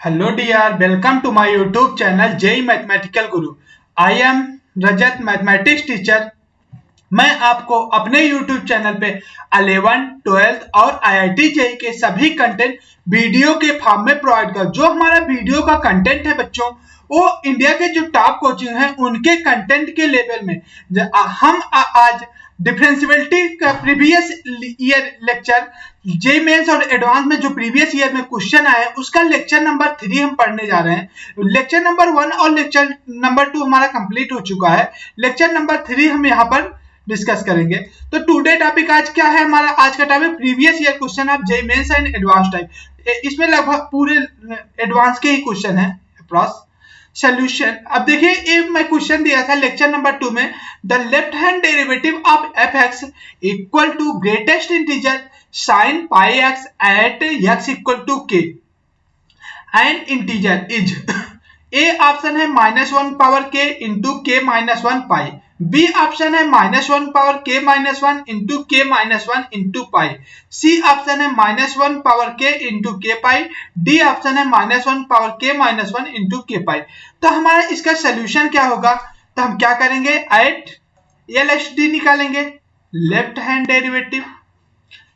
Hello dear, welcome to my YouTube channel JEE Mathematical Guru. I am Rajat mathematics teacher. मैं आपको अपने YouTube channel पे 11, 12 और IIT JEE के सभी कंटेंट वीडियो के फॉर्म में प्रोवाइड कर। जो हमारा वीडियो का कंटेंट है बच्चों, वो इंडिया के जो टॉप कोचिंग है उनके कंटेंट के लेवल में हम आज डिफरेंशियबिलिटी का previous year lecture JEE Mains और एडवांस में जो प्रीवियस ईयर में क्वेश्चन आए उसका लेक्चर नंबर 3 हम पढ़ने जा रहे हैं। लेक्चर नंबर 1 और लेक्चर नंबर 2 हमारा कंप्लीट हो चुका है। लेक्चर नंबर 3 हम यहाँ पर डिस्कस करेंगे। तो टुडे टॉपिक आज क्या है हमारा? आज का topic previous year question of JEE Mains and advance type. इसमें लगभग पूरे एडवांस के ही क्वेश्चन है अप्रॉक्स। सोल्यूशन, अब देखिए एक मैं क्वेश्चन दिया था लेक्चर नंबर 2 में, the left hand derivative of f x equal to greatest integer sine pi x at x equal to k and integer is a option है -1 पावर के इंटू के -1 पाई, बी ऑप्शन है -1 power के -1 into के -1 into pi, सी option है -1 power के into के पाई, D option है -1 पावर के -1 इंटू के पाई। तो हमारा इसका सोल्यूशन क्या होगा? तो हम क्या करेंगे, एट एलएचडी निकालेंगे, left hand derivative.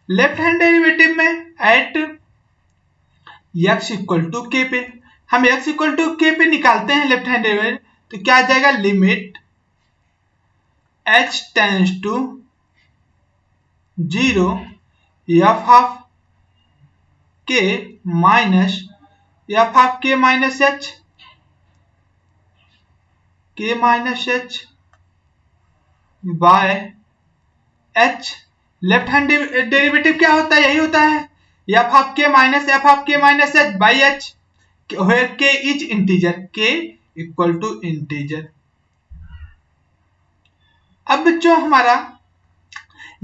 Left hand derivative में एट एक्स इक्वल टू के पे हम x इक्वल टू के पे निकालते हैं लेफ्ट हैंड डेरिवेटिव, तो क्या आ जाएगा, limit h tends to 0 f of k minus f of k minus h, k minus h by h। Left hand derivative क्या होता है? यही होता है f of k minus f of k minus h by h, where k is integer, k equal to integer. अब बच्चों हमारा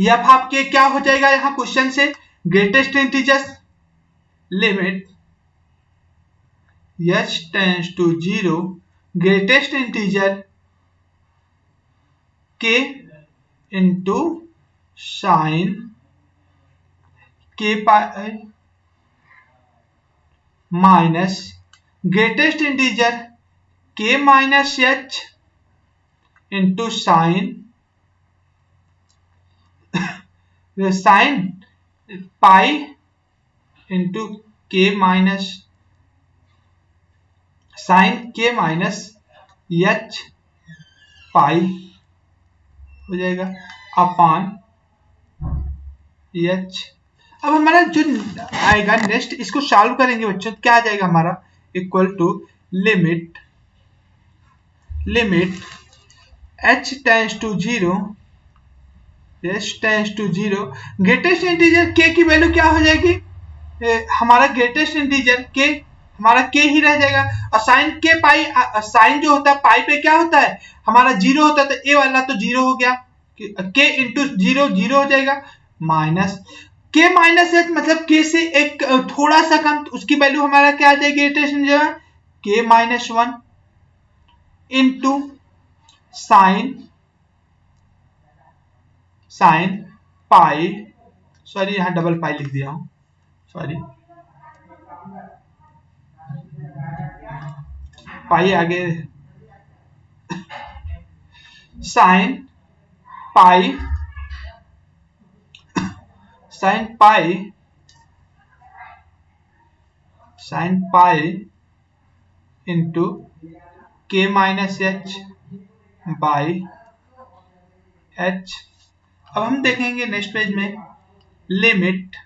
f of k क्या हो जाएगा यहाँ क्वेश्चन से, greatest integer, limit h tends to 0 greatest integer k into sine k pi minus greatest integer k minus h into sine sine pi into k minus sine k minus h pi हो जाएगा upon h। अब हमारा जो आएगा next, इसको solve करेंगे बच्चों, क्या आ जाएगा हमारा, equal to limit h tends to 0 greatest integer k की वैल्यू क्या हो जाएगी, हमारा ग्रेटेस्ट इंटीजर k हमारा k ही रह जाएगा, और साइन के पाई, साइन जो होता है पाई पे क्या होता है हमारा 0 होता है, तो a वाला तो 0 हो गया, k इंटू 0 0 हो जाएगा, माइनस k माइनस h मतलब k से एक थोड़ा सा कम, तो उसकी वैल्यू हमारा क्या आ जाएगी greatest integer, k minus 1 into sine pi, sorry यहाँ डबल पाई लिख दिया हूं, सॉरी पाई आगे, sine pi into k minus h by h। अब हम देखेंगे नेक्स्ट पेज में, लिमिट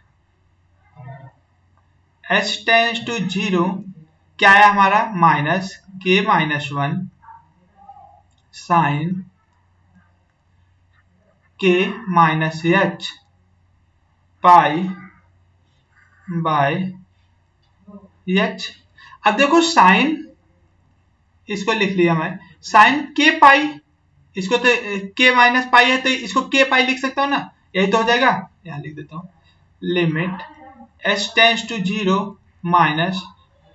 h टेंड्स टू 0 क्या है हमारा, minus k minus 1 sine k minus h pi by h। अब देखो साइन, इसको लिख लिया मैं, साइन k पाई, इसको तो k माइनस पाई है तो इसको k पाई लिख सकता हूँ ना, यही तो हो जाएगा, यहाँ लिख देता हूँ, limit h tends to 0 minus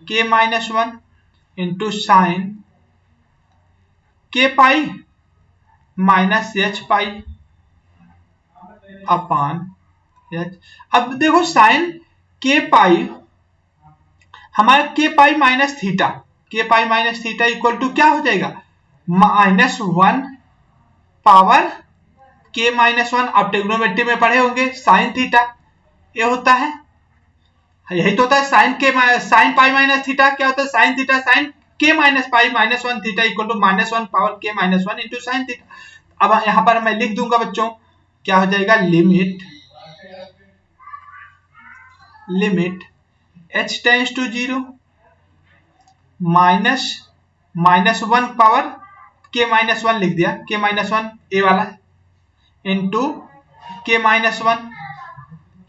k minus 1 into sine k pi minus h pi upon h। अब देखो साइन k पाई हमारा के pi minus theta, k pi minus theta equal to क्या हो जाएगा, -1 पावर के माइनस 1। आप ट्रिग्नोमेट्री में पढ़े होंगे साइन थीटा ये होता है, यही तो होता है साइन के साइन पाई माइनस थीटा क्या होता है, sine theta sine k minus pi minus 1 theta equal to -1 power k minus 1 into sine theta. अब यहां पर मैं लिख दूंगा बच्चों, क्या हो जाएगा, limit h tends to 0 -1 power k minus 1 लिख दिया, के माइनस 1 ए वाला इंटू के माइनस 1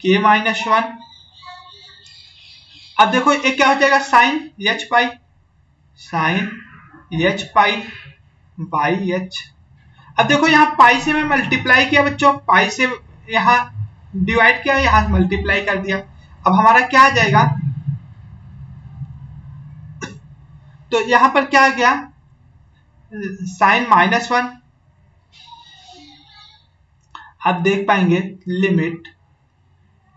के माइनस 1। अब देखो ये क्या हो जाएगा, sine h pi by h. अब देखो यहाँ पाई से मैं मल्टीप्लाई किया बच्चों, पाई से यहाँ डिवाइड किया, यहाँ मल्टीप्लाई कर दिया। अब हमारा क्या आ जाएगा, तो यहां पर क्या आ गया, साइन -1। आप देख पाएंगे लिमिट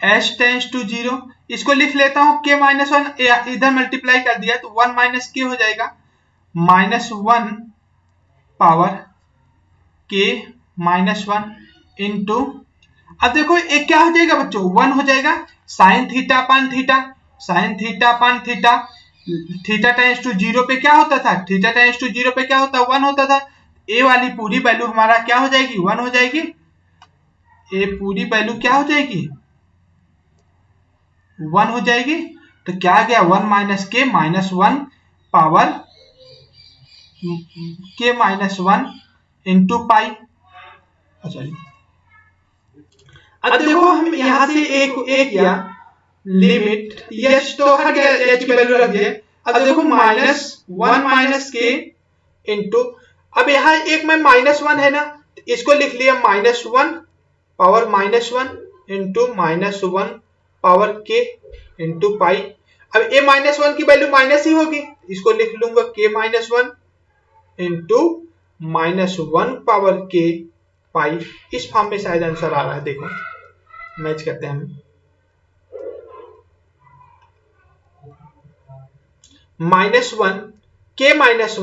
h टेंड्स टू 0, इसको लिख लेता हूं k माइनस 1, इधर मल्टीप्लाई कर दिया तो 1 माइनस के हो जाएगा, -1 पावर k माइनस 1 इंटू, अब देखो एक क्या हो जाएगा बच्चों, 1 हो जाएगा, sine theta upon theta, sine theta upon theta, theta tends to 0 पे क्या होता था, थीटा टेंड्स टू 0 पे क्या होता, 1 होता था। ए वाली पूरी वैल्यू हमारा क्या हो जाएगी, 1 हो जाएगी, ए पूरी वैल्यू क्या हो जाएगी, 1 हो जाएगी। तो क्या आ गया, 1 माइनस के minus 1 power k minus 1 into pi. अब देखो हम यहां से एक किया, लिमिट एच तो हट गया, एच की वैल्यू रख दिए। अब देखो -1 माइनस के इंटू, अब यहाँ एक में -1 है ना, इसको लिख लिया -1 पावर -1 इंटू -1 पावर के इंटू पाई। अब ए -1 की वैल्यू माइनस ही होगी, इसको लिख लूंगा के -1 इंटू -1 पावर के पाई। इस फॉर्म में शायद आंसर आ रहा है, देखो मैच करते हैं हम, -1 के माइनस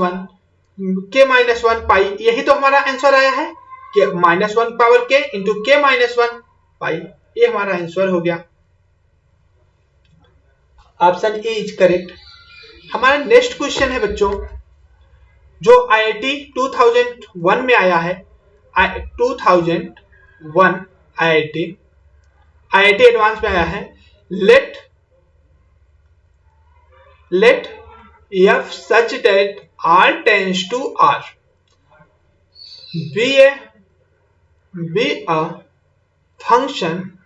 1 पाई, यही तो हमारा आंसर आया है, कि -1 पावर के इंटू के माइनस 1 पाई, ये हमारा आंसर हो गया, ऑप्शन ए इज करेक्ट। हमारा नेक्स्ट क्वेश्चन है बच्चों, जो IIT 2001 में आया है, 2001 IIT एडवांस में आया है। Let f such that r tends to r be a function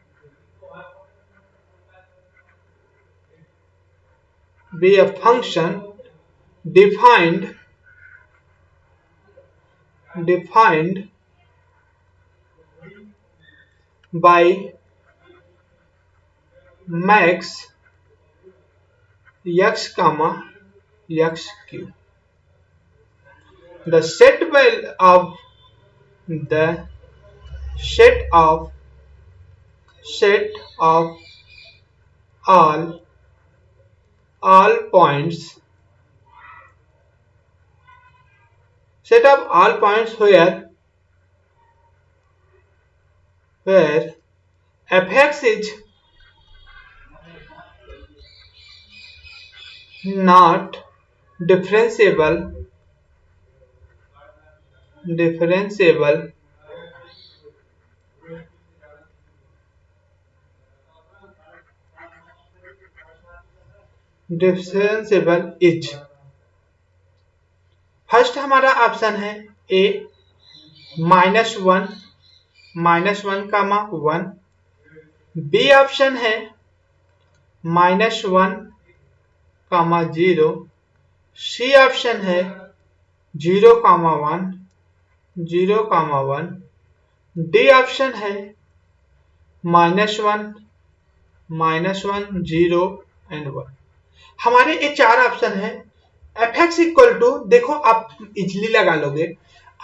defined by max x comma xq. The set of all points where fx is not differentiable is, first हमारा option है ए -1 कामा 1, B option है -1 कामा 0, सी option है 0 कामा 1 D option है -1 0 and 1। हमारे ये चार option है। fx equal to, देखो आप इजिली लगा लोगे,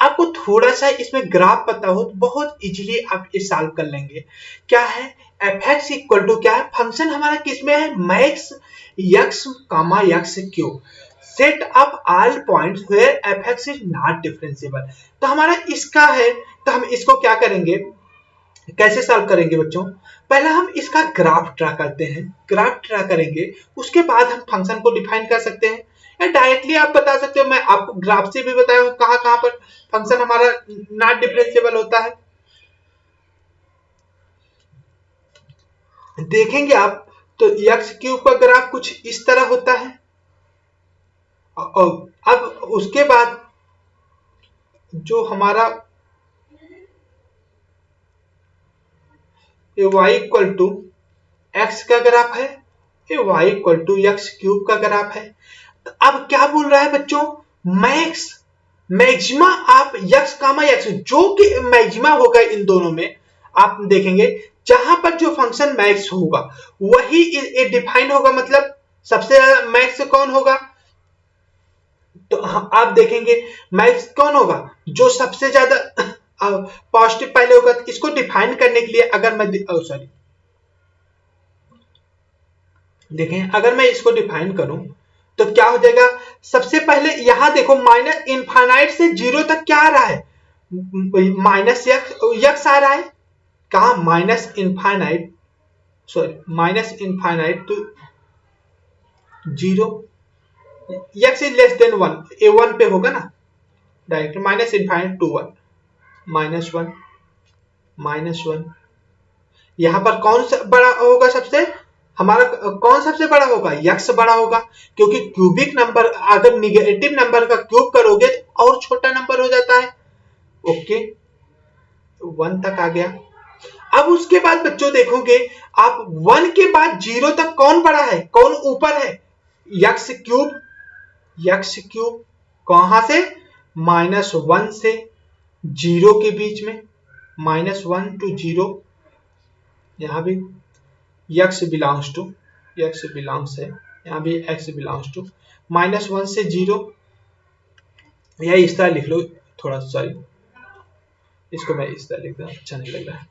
आपको थोड़ा सा इसमें ग्राफ पता हो तो बहुत इजीली आप ये सॉल्व कर लेंगे। क्या है एफ एक्स इक्वल टू क्या है, फंक्शन हमारा किसमें है, max x comma x cube set of all points where f x is not differentiable. तो हमारा इसका है, तो हम इसको क्या करेंगे, कैसे सॉल्व करेंगे बच्चों, पहले हम इसका ग्राफ ड्रा करते हैं, ग्राफ ड्रा करेंगे उसके बाद हम फंक्शन को डिफाइन कर सकते हैं, या डायरेक्टली आप बता सकते हो, मैं आपको ग्राफ से भी बताया हूं कहां कहां पर फंक्शन हमारा नॉट डिफरेंशिएबल होता है। देखेंगे आप तो एक्स क्यूब का ग्राफ कुछ इस तरह होता है, और अब उसके बाद जो हमारा y इक्वल टू एक्स का ग्राफ है, y equal to x cube का ग्राफ है। तो अब क्या बोल रहा है बच्चों, मैक्स मैक्सिमा आप x कामा x जो कि मैक्सिमा होगा इन दोनों में, आप देखेंगे जहां पर जो फंक्शन मैक्स होगा वही डिफाइन होगा, मतलब सबसे ज्यादा मैक्स कौन होगा, तो आप देखेंगे मैक्स कौन होगा, जो सबसे ज्यादा पॉजिटिव पहले होगा। तो इसको डिफाइन करने के लिए अगर मैं सॉरी देखें, अगर मैं इसको डिफाइन करूं तो क्या हो जाएगा, सबसे पहले यहां देखो माइनस इनफाइनाइट से जीरो तक क्या आ रहा है, माइनस यक्स आ रहा है, कहा minus infinite, sorry minus infinite to zero, x is less than one, ए वन पे होगा ना direct, minus infinite to one, minus one, minus one, यहां पर कौन सा बड़ा होगा, सबसे हमारा कौन सबसे बड़ा होगा, यक्स बड़ा होगा, क्योंकि क्यूबिक नंबर अगर निगेटिव नंबर का क्यूब करोगे तो और छोटा नंबर हो जाता है। ओके, वन तक आ गया। अब उसके बाद बच्चों देखोगे आप वन के बाद जीरो तक कौन बड़ा है, कौन ऊपर है, यक्स क्यूब, यक्स क्यूब कहां से, माइनस वन से जीरो के बीच में, माइनस वन टू जीरो, यहां भी x belongs to, x belongs है, यहां भी x belongs to minus one से जीरो, या इस तरह लिख लो, थोड़ा सॉरी इसको मैं इस तरह लिख रहा हूं, अच्छा नहीं लग रहा है।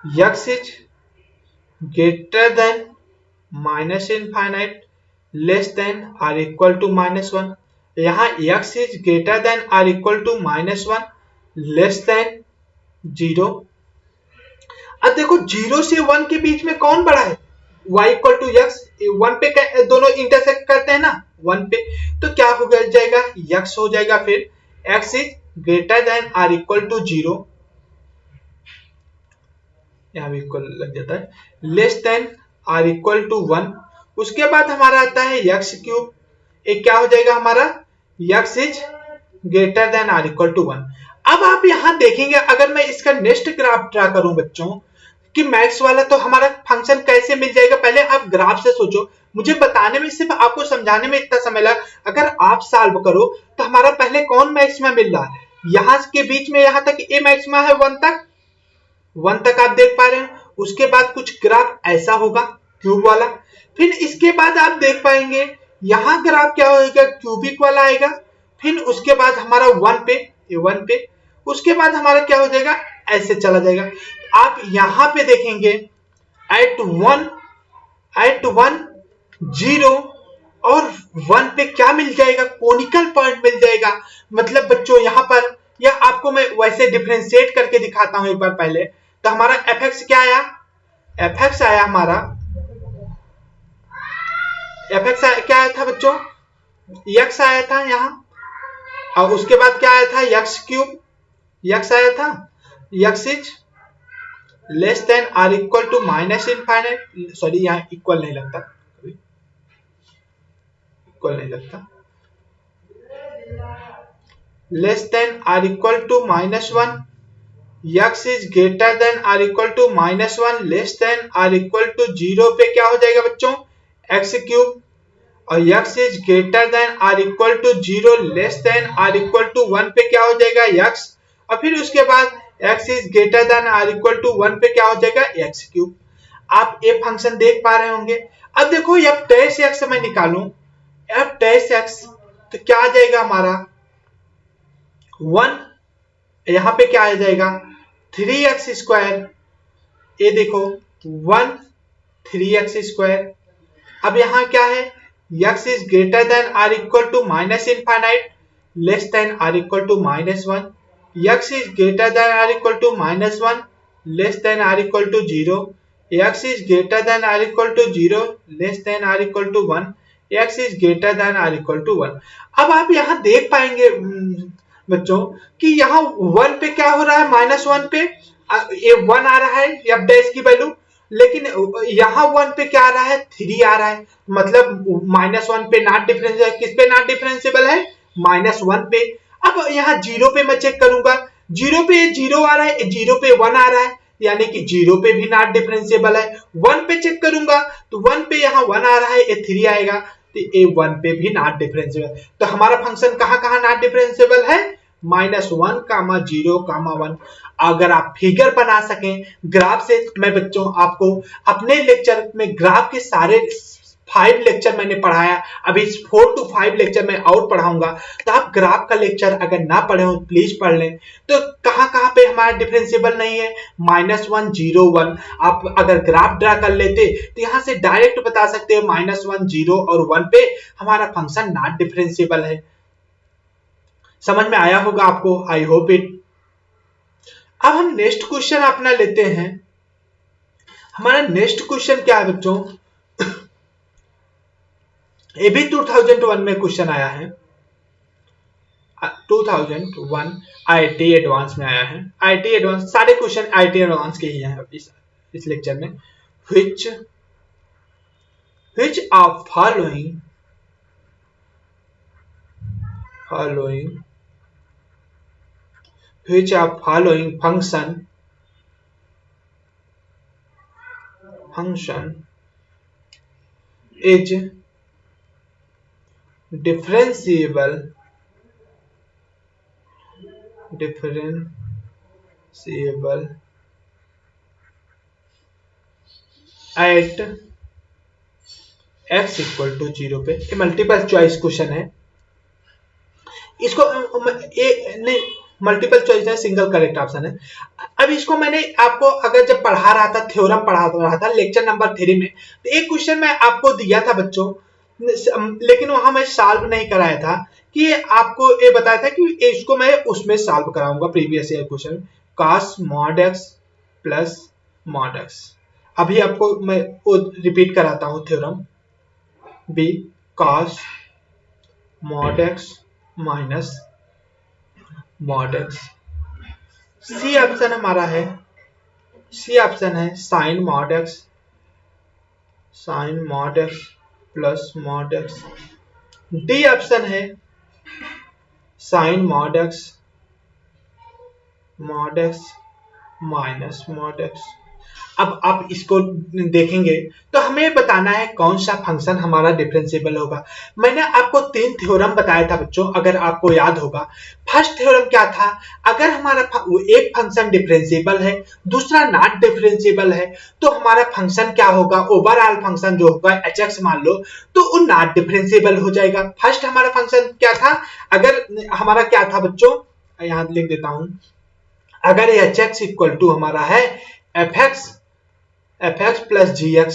x is greater than minus infinite less than or equal to minus one, यहां x is greater than or equal to minus one less than zero. अब देखो जीरो से वन के बीच में कौन बड़ा है, y equal to x, one पे दोनों इंटरसेक्ट करते हैं ना वन पे, तो क्या हो जाएगा, x हो जाएगा, फिर x is greater than or equal to zero, यहां भी इक्वल लग जाता है, less than or equal to one, उसके बाद हमारा आता है x क्यूब, एक क्या हो जाएगा हमारा, x is greater than or equal to one. अब आप यहां देखेंगे अगर मैं इसका नेक्स्ट ग्राफ ड्रा करूं बच्चों, कि मैक्स वाला तो हमारा फंक्शन कैसे मिल जाएगा, पहले आप ग्राफ से सोचो, मुझे बताने में सिर्फ आपको समझाने में इतना समय लगा, अगर आप सॉल्व करो तो हमारा पहले कौन मैक्सिमा मिल रहा है, यहां के बीच में यहां तक ए मैक्सिमा है, वन तक आप देख पा रहे हैं, उसके बाद कुछ ग्राफ ऐसा होगा क्यूब वाला, फिर इसके बाद आप देख पाएंगे यहां ग्राफ क्या होगा, क्यूबिक वाला आएगा, फिर उसके बाद हमारा वन पे, उसके बाद हमारा क्या हो जाएगा, ऐसे चला जाएगा। आप यहां पे देखेंगे एट वन जीरो और वन पे क्या मिल जाएगा, कोनिकल पॉइंट मिल जाएगा, मतलब बच्चों यहां पर, या आपको मैं वैसे डिफरेंशिएट करके दिखाता हूं एक बार पहले, तो हमारा एफ एक्स क्या आया, एफ एक्स आया हमारा, एफ एक्स क्या आया था बच्चों, यक्स आया था यहां, और उसके बाद क्या आया था, यक्स क्यूब, यक्स आया था, x is less than or equal to minus infinite, sorry यहाँ इक्वल नहीं लगता, इक्वल नहीं लगता, less than or equal to minus one, x is greater than or equal to minus one less than or equal to zero पे क्या हो जाएगा बच्चों, एक्स क्यूब, और x is greater than or equal to zero less than or equal to one पे क्या हो जाएगा, x, और फिर उसके बाद x is greater than or equal to one पे क्या हो जाएगा, एक्स क्यूब। आप ये फंक्शन देख पा रहे होंगे। अब देखो एफ डैश एक्स मैं निकालूं, एफ डैश एक्स तो क्या आ जाएगा हमारा 1, यहां पे क्या आ जाएगा 3x², ये देखो 1 3x²। अब यहां क्या है x is greater than or equal to minus infinite less than or equal to -1, x is greater than or equal to -1 less than or equal to 0, x is greater than or equal to 0 less than or equal to 1, x is greater than or equal to 1। अब आप यहां देख पाएंगे बच्चों कि यहाँ 1 पे क्या हो रहा है, -1 पे ये 1 आ रहा है एफ डैश की वैल्यू, लेकिन यहाँ 1 पे क्या आ रहा है 3 आ रहा है, मतलब -1 पे नॉट डिफरेंशियल, किस पे नॉट डिफरेंशिएबल है -1 पे। अब यहाँ 0 पे मैं चेक करूंगा, 0 पे 0 आ रहा है, 0 पे 1 आ रहा है, यानी कि 0 पे भी नॉट डिफरेंशिएबल है। 1 पे चेक करूंगा तो 1 पे यहाँ 1 आ रहा है, ये 3 आएगा, तो ये 1 पे भी नॉट डिफरेंशिएबल। तो हमारा फंक्शन कहां कहां नॉट डिफरेंशिएबल है, -1, 0, 1। अगर आप फिगर बना सकें ग्राफ से, मैं बच्चों आपको अपने लेक्चर में ग्राफ के सारे 5 लेक्चर मैंने पढ़ाया, अभी 4 to 5 लेक्चर मैं और पढ़ाऊंगा, तो आप ग्राफ का लेक्चर अगर ना पढ़े हो प्लीज पढ़ लें। तो कहां कहां पे हमारा डिफरेंशिएबल नहीं है, -1, 0, 1। आप अगर ग्राफ ड्रा कर लेते तो यहां से डायरेक्ट बता सकते हो -1, 0 और 1 पे हमारा फंक्शन नॉट डिफरेंशिएबल है। समझ में आया होगा आपको, आई होप इट। अब हम नेक्स्ट क्वेश्चन अपना लेते हैं। हमारा नेक्स्ट क्वेश्चन क्या है बच्चों, ये भी 2001 में क्वेश्चन आया है, 2001 आईआईटी एडवांस में आया है। आईआईटी एडवांस सारे क्वेश्चन आईआईटी एडवांस के ही हैं इस लेक्चर में। which of following function is differentiable at x equal to 0 पे। ये मल्टीपल चॉइस क्वेश्चन है, इसको नहीं मल्टीपल चॉइस है, सिंगल करेक्ट ऑप्शन है। अब इसको मैंने आपको अगर जब पढ़ा रहा था, थ्योरम पढ़ा रहा था लेक्चर नंबर 3 में, तो एक क्वेश्चन मैं आपको दिया था बच्चों, लेकिन वहां मैं सॉल्व नहीं कराया था, कि आपको ये बताया था कि इसको मैं उसमें सॉल्व कराऊंगा previous year question, cos mod x plus mod x। अभी आपको मैं वो रिपीट कराता हूं theorem, B cos mod x minus mod x। C option हमारा है, सी ऑप्शन है sin mod x plus mod x। D option है sin mod x minus mod x। अब आप इसको देखेंगे तो हमें बताना है कौन सा फंक्शन हमारा डिफरेंशिएबल होगा। मैंने आपको 3 थ्योरम बताया था बच्चों, अगर आपको याद होगा। फर्स्ट थ्योरम क्या था, अगर हमारा एक फंक्शन डिफरेंशिएबल है, दूसरा नॉट डिफरेंशिएबल है, तो हमारा फंक्शन क्या होगा, ओवरऑल फंक्शन जो होगा hx मान लो, तो वो नॉट डिफरेंशिएबल हो जाएगा। फर्स्ट हमारा फंक्शन क्या था, अगर हमारा क्या था बच्चों, यहां लिख देता हूं, अगर hx इक्वल टू हमारा है fx प्लस gx,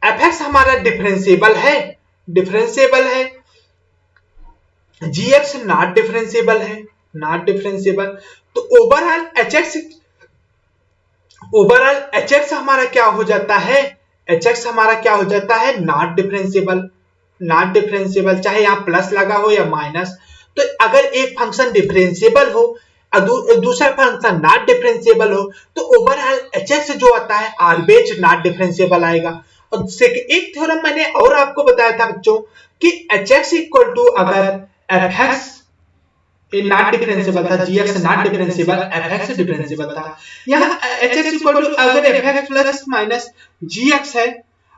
fx हमारा डिफरेंशिएबल है, gx नॉट डिफरेंशिएबल, तो ओवरऑल hx हमारा क्या हो जाता है, नॉट डिफरेंशिएबल, चाहे यहाँ प्लस लगा हो या माइनस। तो अगर एक फंक्शन डिफरेंशिएबल हो और दूसरा फंक्शन नॉट डिफरेंशिएबल हो, तो ओवरऑल hx जो आता है ऑलवेज नॉट डिफरेंशिएबल आएगा। और एक थ्योरम मैंने और आपको बताया था बच्चों कि hx इक्वल टू अगर fx नॉट डिफरेंशिएबल था, gx not differentiable, fx differentiable था। यहाँ hx इक्वल टू अगर fx प्लस माइनस gx है,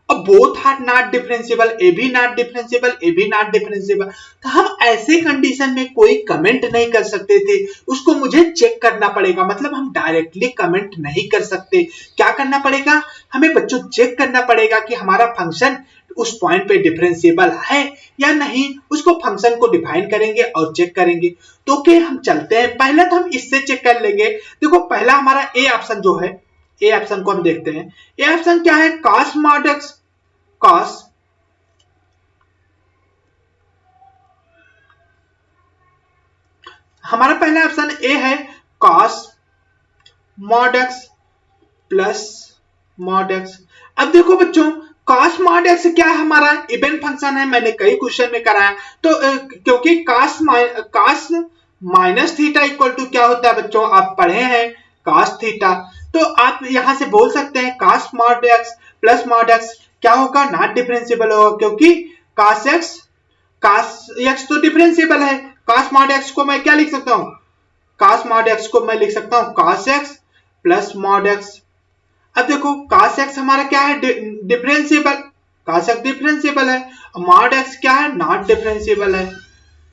और बोथ आर नॉट डिफरेंशिएबल, ए भी नॉट डिफरेंशिएबल, ए भी नॉट डिफरेंशिएबल, तो हम ऐसे कंडीशन में कोई कमेंट नहीं कर सकते थे, उसको मुझे चेक करना पड़ेगा। मतलब हम डायरेक्टली कमेंट नहीं कर सकते, क्या करना पड़ेगा, हमें बच्चों चेक करना पड़ेगा कि हमारा फंक्शन उस पॉइंट पे डिफरेंशिएबल है या नहीं, उसको फंक्शन को डिफाइन करेंगे और चेक करेंगे। तो ओके, हम चलते हैं, पहले तो हम इससे चेक कर लेंगे। देखो पहला हमारा ए ऑप्शन जो है, ए ऑप्शन को हम देखते हैं। ए ऑप्शन क्या है, cos mod x, cos हमारा पहला ऑप्शन ए है cos mod x plus mod x। अब देखो बच्चों, cos mod x क्या हमारा इवन फंक्शन है, मैंने कई क्वेश्चन में कराया। तो क्योंकि cos minus theta equal to क्या होता है बच्चों, आप पढ़े हैं cos थीटा, तो आप यहां से बोल सकते हैं cos mod x plus mod x क्या होगा, नॉट डिफरेंशिएबल होगा, क्योंकि cos x तो डिफरेंशिएबल है। cos mod x को मैं क्या लिख सकता हूं, cos mod x को मैं लिख सकता हूं cos x plus mod x। अब देखो cos x हमारा क्या है, डिफरेंशिएबल, cos x डिफरेंशिएबल है, mod x क्या है, नॉट डिफरेंशिएबल है,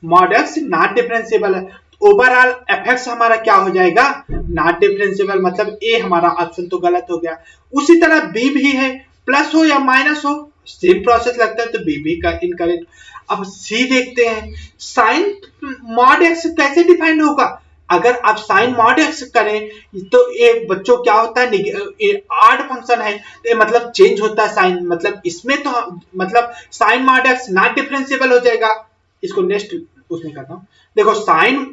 mod x नॉट डिफरेंशिएबल है। ओवरऑल fx हमारा क्या हो जाएगा, नॉट डिफरेंशिएबल, मतलब ए हमारा ऑप्शन तो गलत हो गया। उसी तरह बी भी है, प्लस हो या माइनस हो सेम प्रोसेस लगता है, तो बी भी का इनकरेक्ट। अब सी देखते हैं, साइन mod x कैसे डिफाइन होगा, अगर आप साइन mod x करें तो ये बच्चों क्या होता है, आड फंक्शन है, तो मतलब चेंज होता है साइन, मतलब इसमें तो मतलब sine mod x not differentiable हो जाएगा। इसको नेक्स्ट उसमें करता हूं, देखो साइन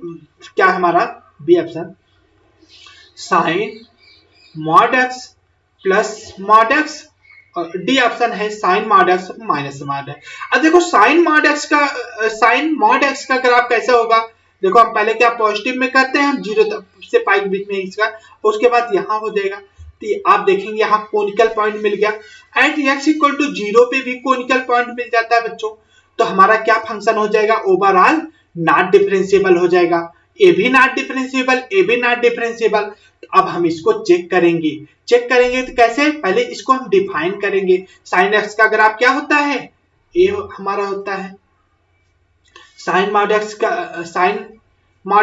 क्या है हमारा, B option, sine mod x plus mod x, और डी ऑप्शन है sine mod x minus mod x। अब देखो साइन mod x का ग्राफ कैसे होगा, देखो हम पहले क्या पॉजिटिव में करते हैं, हम 0 से पाई के बीच में इसका, उसके बाद यहां हो जाएगा, तो आप देखेंगे यहाँ कोनिकल पॉइंट मिल गया, एट x इक्वल टू 0 पे भी कोनिकल पॉइंट मिल जाता है बच्चों। तो हमारा क्या फंक्शन हो जाएगा, ओवरऑल नॉट डिफरेंशिएबल हो जाएगा, ए भी नॉट डिफरेंशिएबल, ए भी नॉट डिफरेंशिएबल। अब हम इसको चेक करेंगे, तो कैसे, पहले इसको हम डिफाइन करेंगे। साइन एक्स का ग्राफ क्या होता है, ए हमारा होता है, साइन mod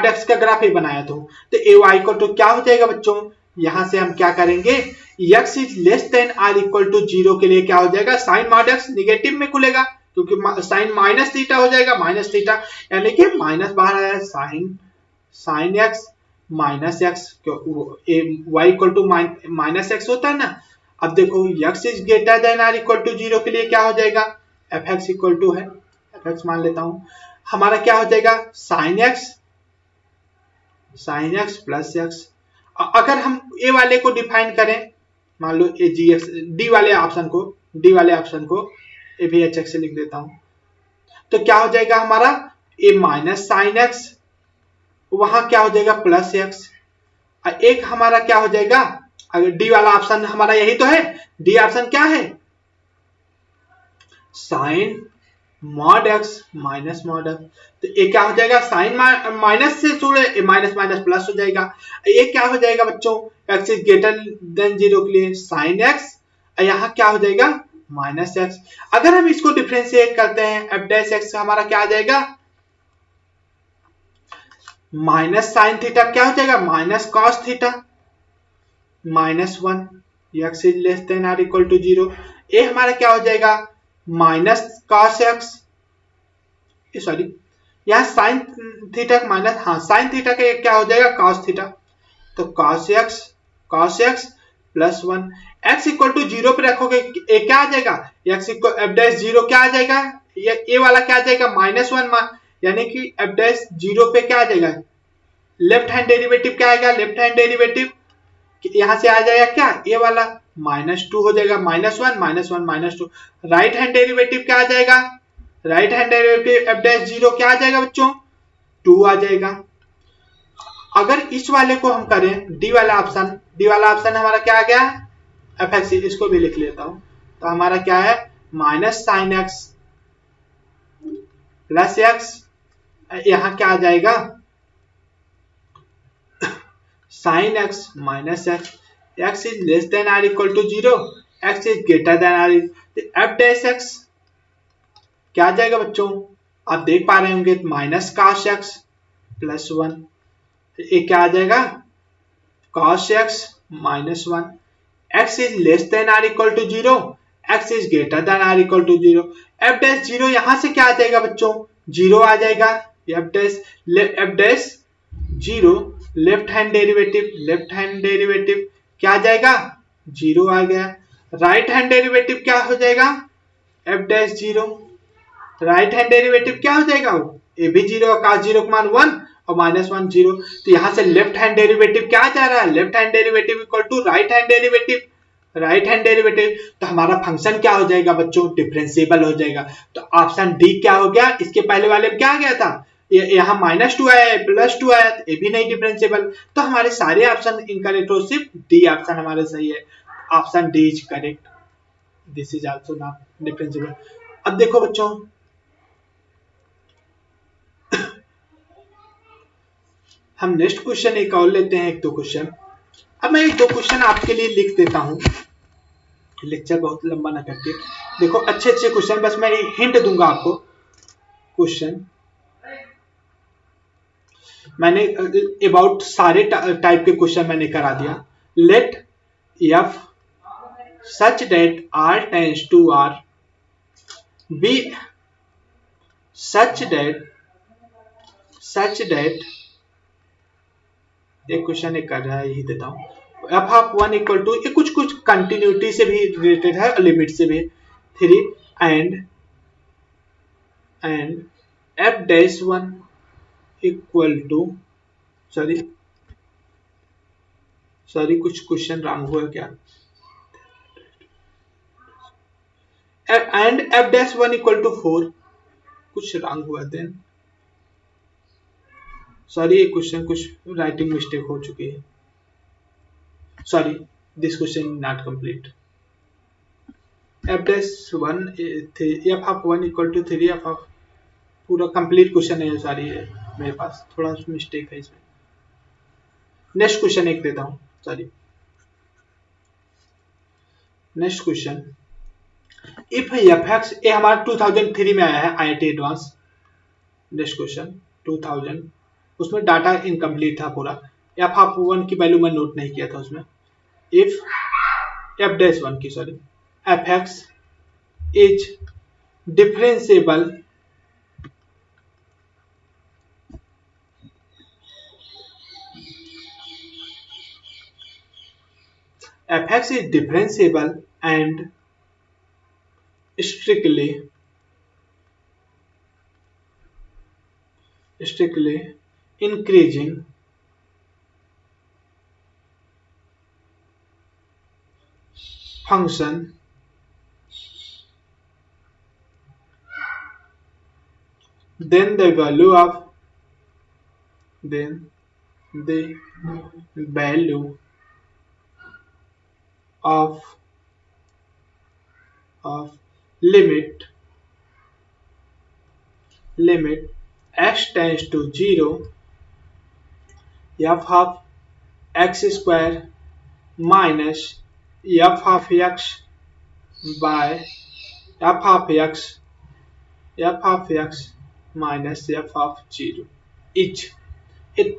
x का ग्राफ ये बनाया तो ए वाई इक्वल टू क्या हो जाएगा बच्चों, यहां से हम क्या करेंगे, x is less than or equal to 0 के लिए क्या हो जाएगा, साइन mod x निगेटिव में खुलेगा, क्योंकि साइन माइनस थीटा हो जाएगा, माइनस थीटा यानी कि माइनस बाहर आया, sine x minus x, y equal to minus x होता है ना। अब देखो x is greater than or equal to 0 के लिए क्या हो जाएगा, एफ एक्स इक्वल टू है, एफ एक्स मान लेता हूं, हमारा क्या हो जाएगा साइन एक्स प्लस एक्स। अगर हम ए वाले को डिफाइन करें, मान लो ए जी एक्स, डी वाले ऑप्शन को ए भी एच एक्स से लिख देता हूं, तो क्या हो जाएगा हमारा, ए माइनस साइन एक्स, वहां क्या हो जाएगा प्लस एक्स, एक हमारा क्या हो जाएगा, अगर डी वाला ऑप्शन हमारा यही तो है, डी ऑप्शन क्या है, sine mod x minus mod x, तो ये क्या हो जाएगा, साइन माइनस से छोड़े माइनस माइनस प्लस हो जाएगा, ये क्या हो जाएगा बच्चों, x इज ग्रेटर देन 0 के लिए साइन x, यहाँ क्या हो जाएगा माइनस x। अगर हम इसको डिफरेंशिएट करते हैं, f डैश x हमारा क्या आ जाएगा, माइनस साइन थीटा क्या हो जाएगा, minus cos theta minus 1, x is less than or equal to 0, ये हमारा क्या हो जाएगा माइनस कॉस एक्स, सॉरी यहाँ साइन थीटा माइनस, हाँ साइन थीटा का क्या हो जाएगा कॉस थीटा, तो cos x plus 1, x equal to 0 पे रखोगे ए क्या आ जाएगा, एक्स इक्वल एफ डैश 0 क्या आ जाएगा, ये वाला क्या आ जाएगा माइनस 1, यानी कि एफ डैश 0 पे क्या आ जाएगा, लेफ्ट हैंड डेरिवेटिव क्या आएगा, लेफ्ट हैंड डेरिवेटिव यहां से आ जाएगा क्या, ये वाला -2 हो जाएगा, -1 -2। राइट हैंड डेरिवेटिव क्या आ जाएगा, right hand derivative F dash 0 क्या आ जाएगा बच्चों, 2 आ जाएगा। अगर इस वाले को हम करें, डी वाला ऑप्शन हमारा क्या आ गया, एफ एक्स, इसको भी लिख लेता हूं, तो हमारा क्या है minus sine x plus x, यहां क्या आ जाएगा sine x minus x, x is less than or equal to 0, x is greater than or, f dash x क्या आ जाएगा बच्चों, आप देख पा रहे होंगे माइनस cos x प्लस 1, ये क्या आ जाएगा cos x minus 1, x is less than or equal to 0, x is greater than or equal to 0, f dash 0 यहां से क्या आ जाएगा बच्चों 0 आ जाएगा, F dash 0 left hand derivative क्या आ जाएगा 0 आ गया, राइट हैंड डेरिवेटिव क्या हो जाएगा F dash 0, right hand derivative क्या हो जाएगा ए भी 0 cos 0 का मान 1 और माइनस 1 0, तो यहां से लेफ्ट हैंड डेरिवेटिव क्या आ जा रहा है, left hand derivative equal to right hand derivative, तो हमारा फंक्शन क्या हो जाएगा बच्चों डिफरेंशिएबल हो जाएगा। तो ऑप्शन डी क्या हो गया, इसके पहले वाले में क्या आ गया था, यहाँ -2 आया है +2 आया, ये भी नहीं डिफरेंशिएबल, तो हमारे सारे ऑप्शन इनकरेक्ट हो, सिर्फ डी ऑप्शन हमारे सही है, option D is correct, this is also not differentiable. अब देखो बच्चों हम नेक्स्ट क्वेश्चन एक और लेते हैं, एक दो क्वेश्चन। अब मैं एक दो क्वेश्चन आपके लिए लिख देता हूं, लेक्चर बहुत लंबा ना करके, देखो अच्छे अच्छे क्वेश्चन, बस मैं हिंट दूंगा आपको। क्वेश्चन मैंने अबाउट सारे टाइप के क्वेश्चन मैंने करा दिया। Let f such that R tends to R be such that एक क्वेश्चन एक कर रहा है, यही देता हूं, एफ ऑफ 1 इक्वल टू, ये कुछ कंटिन्यूटी से भी रिलेटेड है और लिमिट से भी, 3 and f dash 1 equal to, sorry कुछ क्वेश्चन रॉन्ग हुआ क्या, and f dash 1 equal to 4, कुछ रॉन्ग हुआ, देन सॉरी ये क्वेश्चन कुछ राइटिंग मिस्टेक हो चुकी है, sorry this question not complete, f dash 1 f of 1 equal to 3 f of, पूरा कंप्लीट क्वेश्चन है, सॉरी है मेरे पास थोड़ा मिस्टेक है इसमें। नेक्स्ट क्वेश्चन एक देता हूं, sorry next question, if f x, ये हमारा 2003 में आया है आईआईटी एडवांस, नेक्स्ट क्वेश्चन 2000, उसमें डाटा इनकम्प्लीट था पूरा, एफ ऑफ 1 की वैल्यू मैं नोट नहीं किया था उसमें, इफ एफ डैश 1 की, sorry, f x is differentiable and strictly increasing function, then the value of limit x tends to 0 f of x square minus f of x by f of x minus f of 0 etch,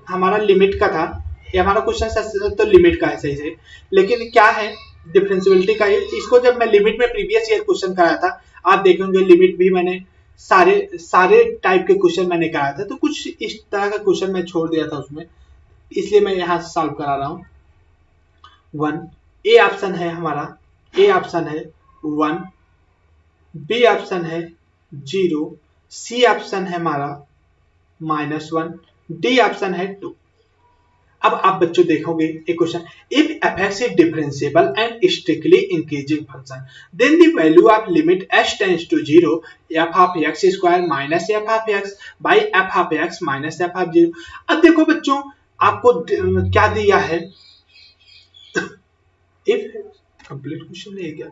हमारा limit का था, ये हमारा question तो limit का है सही से, लेकिन क्या है डिफरेंशिएबिलिटी का, इसको जब मैं लिमिट में प्रीवियस ईयर क्वेश्चन कराया था, आप देखेंगे लिमिट भी मैंने सारे टाइप के क्वेश्चन मैंने कराया था, तो कुछ इस तरह का क्वेश्चन मैं छोड़ दिया था उसमें, इसलिए मैं यहाँ सॉल्व करा रहा हूँ। 1 ए ऑप्शन है हमारा, ए ऑप्शन है 1, बी ऑप्शन है 0, सी ऑप्शन है हमारा -1, डी ऑप्शन है 2। अब आप बच्चों देखोगे एक question, if f x is differentiable and strictly increasing function, then the value of limit h tends to 0 f of x square minus f of x by f of x minus f of 0। अब देखो बच्चों आपको क्या दिया है, if complete question नहीं गया,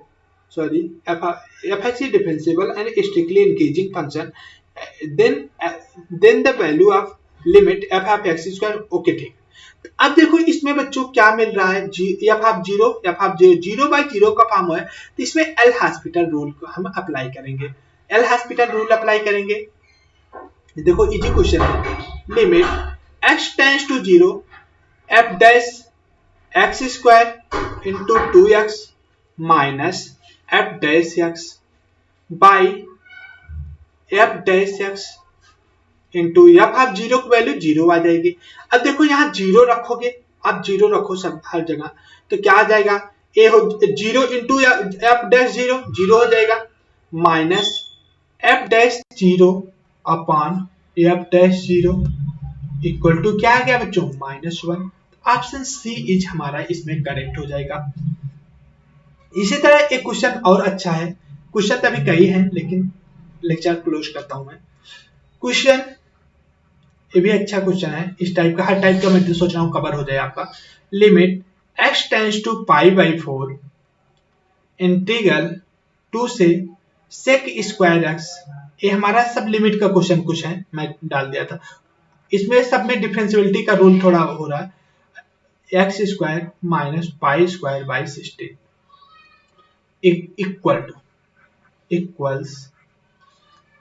sorry, f x is differentiable and strictly increasing function, then the value of limit f of x square, okay ठीक, अब देखो इसमें बच्चों क्या मिल रहा है, f of zero, f of zero, zero by zero का फॉर्म है, तो इसमें एल हॉस्पिटल रूल को हम अप्लाई करेंगे। एल हॉस्पिटल रूल अप्लाई करेंगे, देखो इजी क्वेश्चन है। Limit x tends to zero, f dash x square into two x minus f dash x by f dash x into f of zero की value zero आ जाएगी। अब देखो यहाँ zero रखोगे, आप जीरो रखो सब हर जगह, तो क्या आ जाएगा, ए हो zero into f dash zero, zero हो जाएगा, minus f dash zero upon f dash zero equal to क्या आ गया बच्चों, minus one. Option C is हमारा इसमें करेक्ट हो जाएगा। इसी तरह एक क्वेश्चन और अच्छा है, क्वेश्चन तो अभी कई हैं लेकिन लेक्चर क्लोज करता हूं मैं। क्वेश्चन ये भी अच्छा क्वेश्चन है, इस टाइप का हर टाइप का मैं सोच रहा हूँ कवर हो जाए आपका। Limit x tends to pi by four integral two से सेक स्क्वायर एक्स, ये हमारा सब लिमिट का क्वेश्चन कुछ है, मैं डाल दिया था। इसमें सब में डिफरेंशियबिलिटी का रूल थोड़ा हो रहा है, x square minus pi square by 16 equal two equals,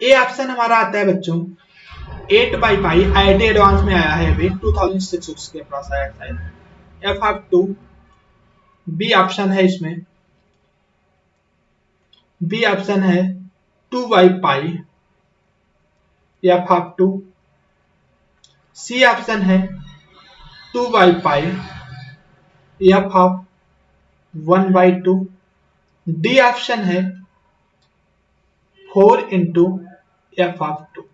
ये ऑप्शन हमारा आता है बच्चों 8 बाई पाई, IIT एडवांस में आया है अभी 2006 के पास आया था। F of two, B option है इसमें, बी ऑप्शन है 2 by pi f of two, C option है 2 by pi f of 1 by two, D option है 4 इंटू एफ ऑफ टू।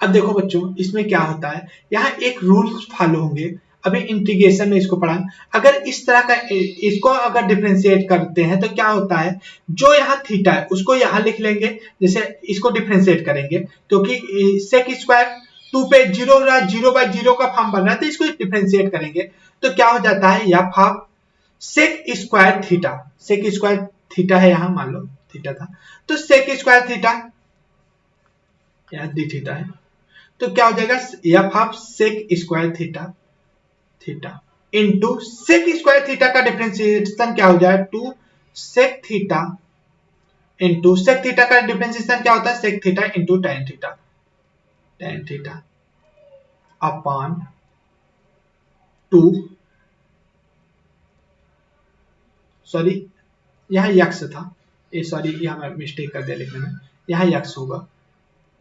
अब देखो बच्चों इसमें क्या होता है, यहाँ एक रूल फॉलो होंगे, अभी इंटीग्रेशन में इसको पढ़ा, अगर इस तरह का इसको अगर डिफरेंशिएट करते हैं तो क्या होता है, जो यहाँ थीटा है उसको यहाँ लिख लेंगे, जैसे इसको डिफरेंशिएट करेंगे क्योंकि सेक स्क्वायर टू पे जीरो हो रहा है, जीरो बाई जीरो का फॉर्म बन रहा है, तो इसको डिफरेंशिएट करेंगे तो क्या हो जाता है, या half sec square theta, sec square theta है यहाँ, मान लो थीटा था, तो सेक स्क्वायर थीटा यहाँ डी थीटा है, तो क्या हो जाएगा, f of sec square theta theta into sec square theta का डिफरेंशिएशन क्या हो जाए, two sec theta into sec theta का डिफरेंशिएशन क्या होता है, sec theta into tan theta, tan theta upon two, sorry यहाँ यक्स था, ये सॉरी यहाँ मैं मिस्टेक कर दिया लिखने में, यहाँ यक्स होगा,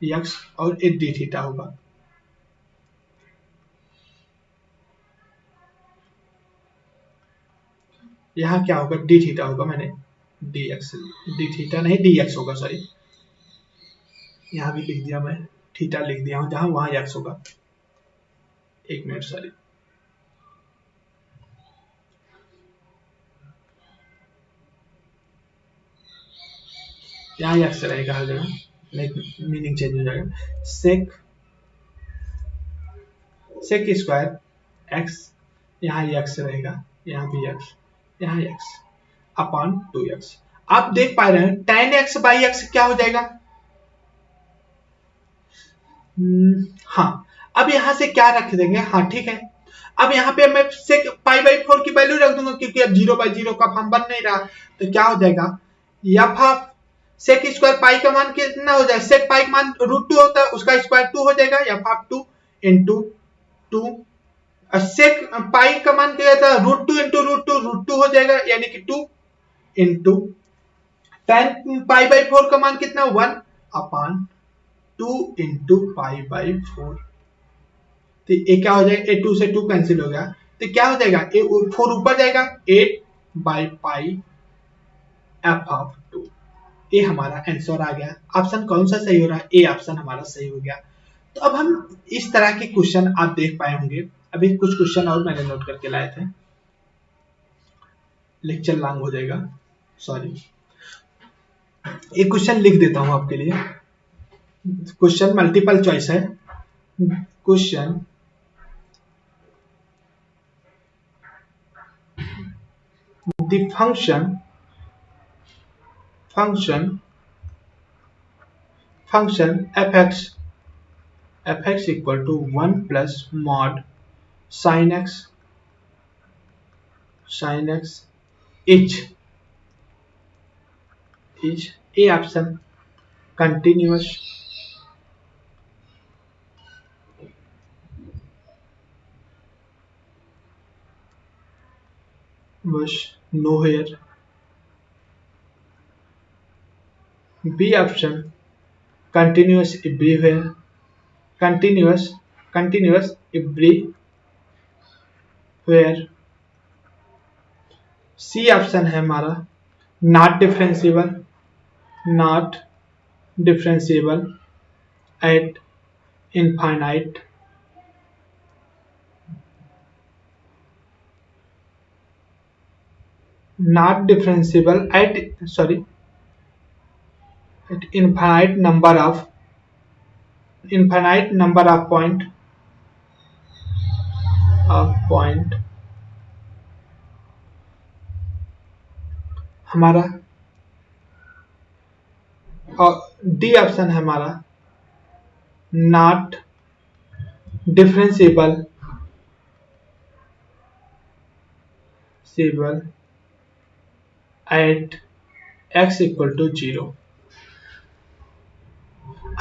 यक्स और एक डी थीटा होगा, यहाँ क्या होगा, डी थीटा होगा, मैंने डी एक्स, डी थीटा नहीं डी एक्स होगा, सॉरी यहाँ भी लिख दिया मैं, थीटा लिख दिया हूं जहां, वहां एक्स होगा, एक मिनट सॉरी, यहाँ एक्स रहेगा हर जगह, मीनिंग चेंज हो जाएगा, सेक सेक स्क्वायर एक्स, यहाँ एक्स रहेगा, यहाँ भी एक्स, यहाँ एक्स अपॉन टू एक्स। आप देख पा रहे हैं टेन एक्स बाई एक्स क्या हो जाएगा, हाँ अब यहां से क्या रख देंगे, हाँ ठीक है, अब यहाँ पे मैं सेक पाई बाई फोर की वैल्यू रख दूंगा क्योंकि अब जीरो बाई जीरो का फॉर्म बन नहीं रहा, तो क्या हो जाएगा, f of sec square pi का मान कितना हो जाए, सेक पाई का मान रूट टू होता है, उसका स्क्वायर टू हो जाएगा, f of two into two, sec pi का मान क्या था, root two into root two हो जाएगा, यानी कि two into ten pi by four का मान कितना, one upon two into pi by four, तो ये क्या हो जाएगा, ए टू से टू कैंसिल हो गया, तो क्या हो जाएगा, ए फोर ऊपर जाएगा, eight by pi f of two, ये हमारा आंसर आ गया। ऑप्शन कौन सा सही हो रहा है, ए ऑप्शन हमारा सही हो गया। तो अब हम इस तरह के क्वेश्चन आप देख पाए होंगे, अभी कुछ क्वेश्चन और मैंने नोट करके लाए थे, लेक्चर लॉन्ग हो जाएगा, सॉरी एक क्वेश्चन लिख देता हूं आपके लिए, क्वेश्चन मल्टीपल चॉइस है, question the function fx equal to 1 plus mod sin x sin x is A option continuous was nowhere. B option continuous everywhere. Continuous everywhere. C option है हमारा not differentiable, not differentiable eight infinite, not differentiable eight infinite number of point हमारा और D option है हमारा not differentiable at x equal to 0।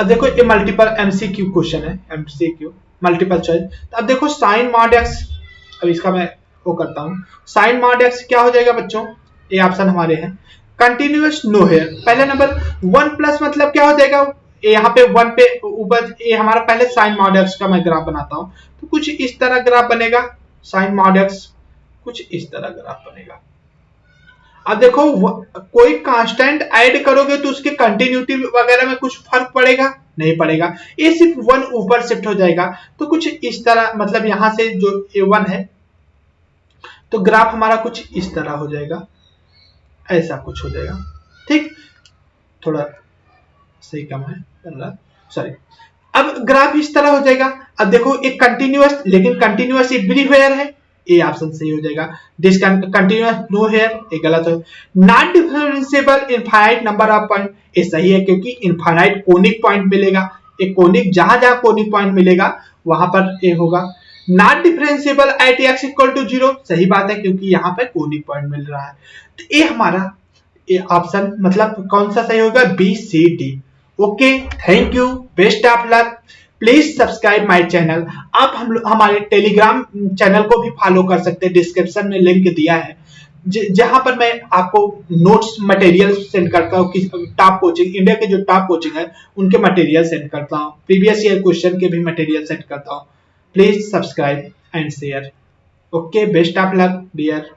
अब देखो ये multiple MCQ question है, एमसीक्यू मल्टीपल चॉइस। तो अब देखो साइन मॉड एक्स, अब इसका मैं वो करता हूं, साइन मॉड एक्स क्या हो जाएगा बच्चों, ये ऑप्शन हमारे हैं कंटिन्यूअस नो हेयर। पहले नंबर 1 प्लस मतलब क्या हो जाएगा, यहाँ पे 1 पे ऊपर ये हमारा पहले साइन मॉड एक्स का मैं ग्राफ बनाता हूं, तो कुछ इस तरह ग्राफ बनेगा साइन मॉड एक्स, कुछ इस तरह ग्राफ बनेगा। अब देखो कोई कांस्टेंट ऐड करोगे तो उसके कंटिन्यूटी वगैरह में कुछ फर्क पड़ेगा, नहीं पड़ेगा, ये सिर्फ 1 ऊपर शिफ्ट हो जाएगा। तो कुछ इस तरह मतलब यहां से जो A1 है तो ग्राफ हमारा कुछ इस तरह हो जाएगा, ऐसा कुछ हो जाएगा। ठीक, थोड़ा सही कम है 15, सॉरी। अब ग्राफ इस तरह हो जाएगा। अब देखो एक कंटिन्यूअस, लेकिन कंटिन्यूअस एवरीवेयर है, ए ऑप्शन सही हो जाएगा। दिस कंटिन्यूअस नो हेयर, ये गलत है। Not differentiable infinite number of point, ये सही है क्योंकि इनफाइनाइट कोनिक पॉइंट मिलेगा, एक कोनिक जहां जहां कोनिक पॉइंट मिलेगा वहां पर ये होगा। Not differentiable at x equal to 0, सही बात है क्योंकि यहाँ पे कोनिक पॉइंट मिल रहा है। तो ये हमारा ये ऑप्शन मतलब कौन सा सही होगा, B C D. Okay, thank you, best of luck. Please subscribe my channel. आप हमारे टेलीग्राम चैनल को भी फॉलो कर सकते हैं, डिस्क्रिप्शन में लिंक दिया है जहां पर मैं आपको नोट्स मटेरियल सेंड करता हूँ, टॉप कोचिंग इंडिया के जो टॉप कोचिंग है उनके मटेरियल सेंड करता हूँ, प्रीवियस ईयर क्वेश्चन के भी मटेरियल सेंड करता हूँ। Please subscribe and share. Okay, best of luck dear.